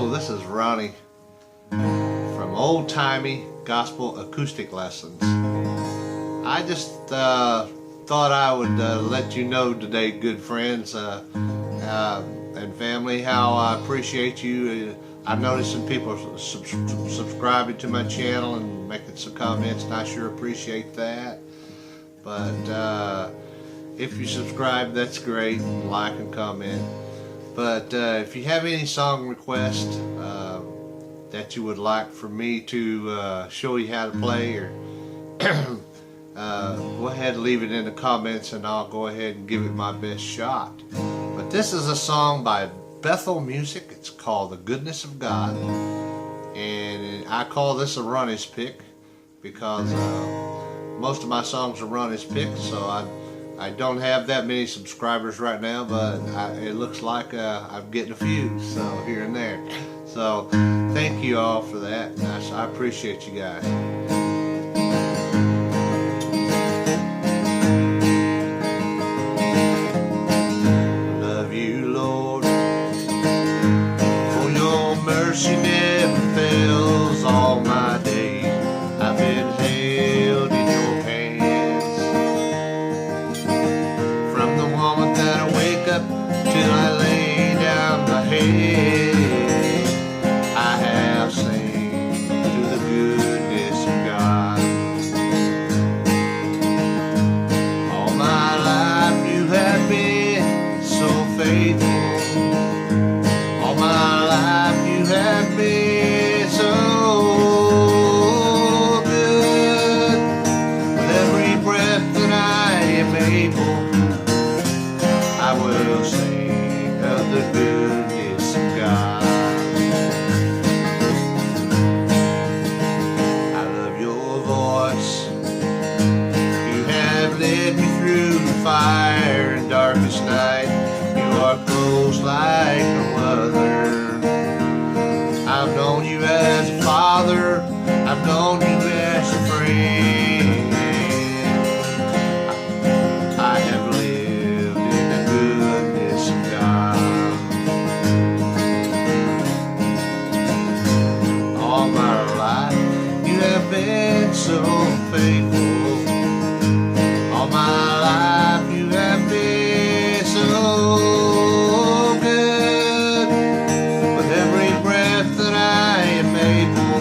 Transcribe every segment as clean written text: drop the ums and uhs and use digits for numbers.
Hello, this is Ronnie from Old Timey Gospel Acoustic Lessons. I just thought I would let you know today, good friends and family, how I appreciate you. I'm noticing people subscribing to my channel and making some comments, and I sure appreciate that. But if you subscribe, that's great, and like and comment. But if you have any song requests that you would like for me to show you how to play, or go ahead and leave it in the comments, and I'll go ahead and give it my best shot. But this is a song by Bethel Music. It's called The Goodness of God, and I call this a Ronnies pick because most of my songs are Ronnies picks, so I don't have that many subscribers right now, but it looks like I'm getting a few, so here and there. So thank you all for that. I appreciate you guys. Love you, Lord, for your mercy never fails. All my days I've been held in your hands. From the moment that I wake up till I lay down my head, I have seen to the goodness of God. All my life you have been so faithful. All my life you have been so good. With every breath that I am able, I will sing of the goodness of God. I love your voice. You have led me through the fire and darkest night. You are close like no other. I've known you as a father. I've known you as a friend. I have lived in the goodness of God. All my life you have been so faithful. All my life you have been so good. With every breath that I am able,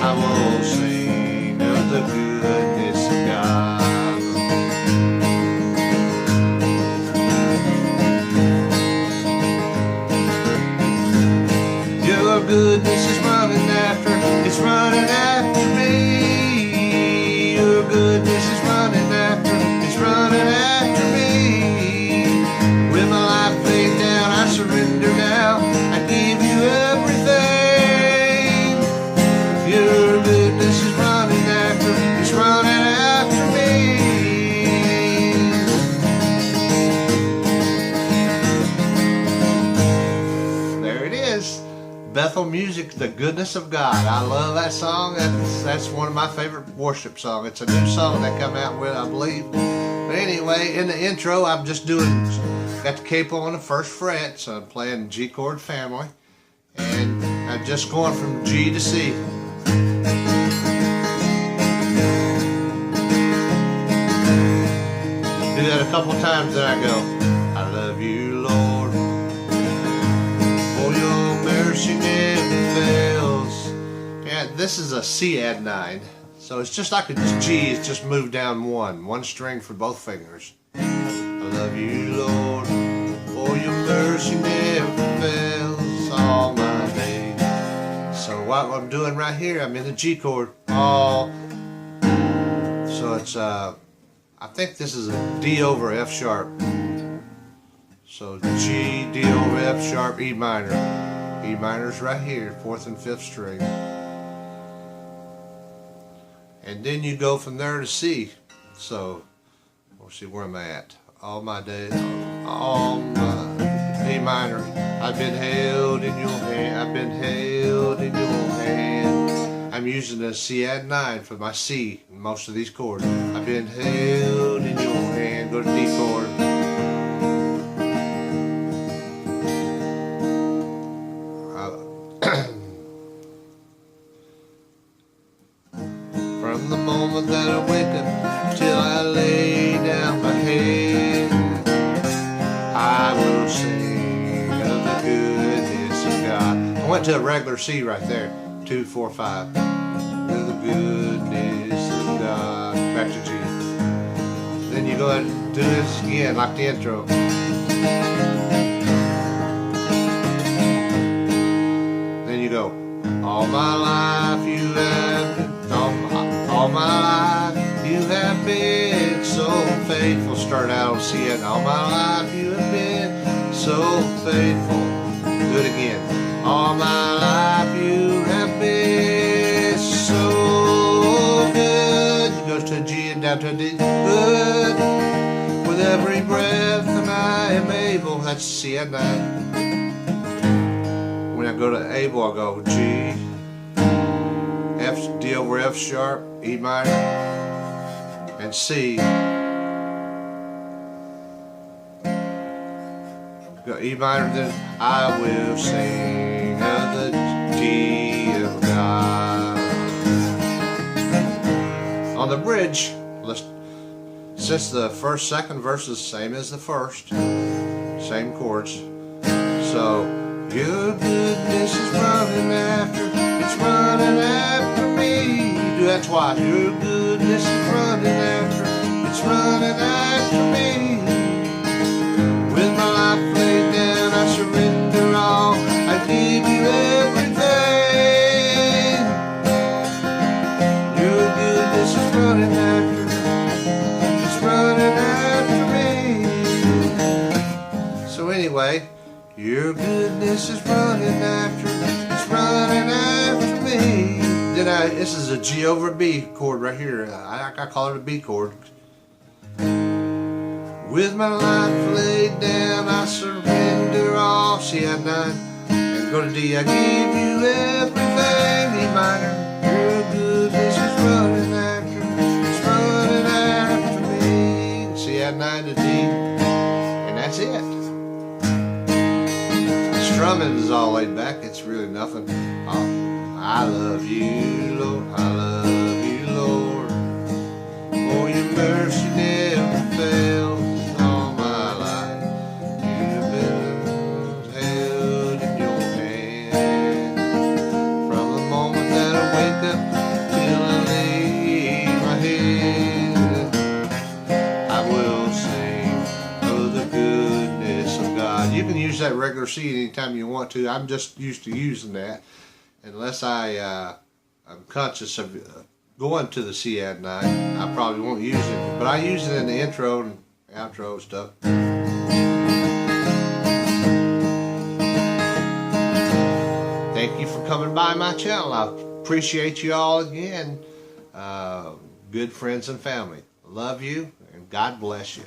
I will sing of the goodness of God. Your goodness is running after, it's running after me. Your goodness is running after, it's running after me. With my life laid down, I surrender now. I give you everything. Your goodness is running after, it's running after me. There it is. Bethel Music, The Goodness of God. I love that song. That's one of my favorite worship songs. It's a new song they come out with, I believe. But anyway, in the intro, I'm just got the capo on the first fret, so I'm playing G chord family, and I'm just going from G to C. Do that a couple times, then I go, I love you, Lord, for your mercy never fails. Yeah, this is a C add 9, so it's just like a G. It's just moved down one string for both fingers. I love you, Lord, for your mercy never fails all my days. So what I'm doing right here, I'm in the G chord. So it's I think this is a D over F sharp. So G, D over F sharp, E minor. E minor's right here, 4th and 5th string. And then you go from there to C. So we'll see where I'm at. All my days, all my A minor. I've been held in your hand. I've been held in your hand. I'm using a C add 9 for my C in most of these chords. I've been held in your hand. Go to D chord. I went to a regular C right there. 2, 4, 5. With the goodness of God. Back to G. Then you go ahead and do this again, like the intro. Then you go, all my life you have been, all my life you have been so faithful. Start out on C, and all my life you have been so faithful. Do it again. All my life you have been so good. It goes to a G and down to a D. Good. With every breath that I am able. That's C and 9. When I go to able, I go G, F, D over F sharp, E minor, and C. Go E minor, then I will sing of the G of God. On the bridge, since the first, second verse is the same as the first, same chords, so your goodness is running after, it's running after me. Do that twice. Your goodness is running after, it's running after me. With my life laid down, I surrender all, I give you everything. Your goodness is running after, it's running after me. So anyway, your goodness is running after, it's running after me. Then this is a G over B chord right here. I call it a B chord. With my life laid down, I surrender all. C at 9, and go to D. I give you everything. E minor. Your goodness is running after, it's running after me. C at 9 to D, and that's it. Strumming is all laid back. It's really nothing. I love you, Lord. I love you, Lord. For your mercy never fails all my life. You've been held in your hand from the moment that I wake up till I lay my head. I will sing of the goodness of God. You can use that regular C anytime you want to. I'm just used to using that, unless I'm conscious of going to the C at 9. I probably won't use it, but I use it in the intro and outro stuff. Thank you for coming by my channel. I appreciate you all again. Good friends and family. Love you, and God bless you.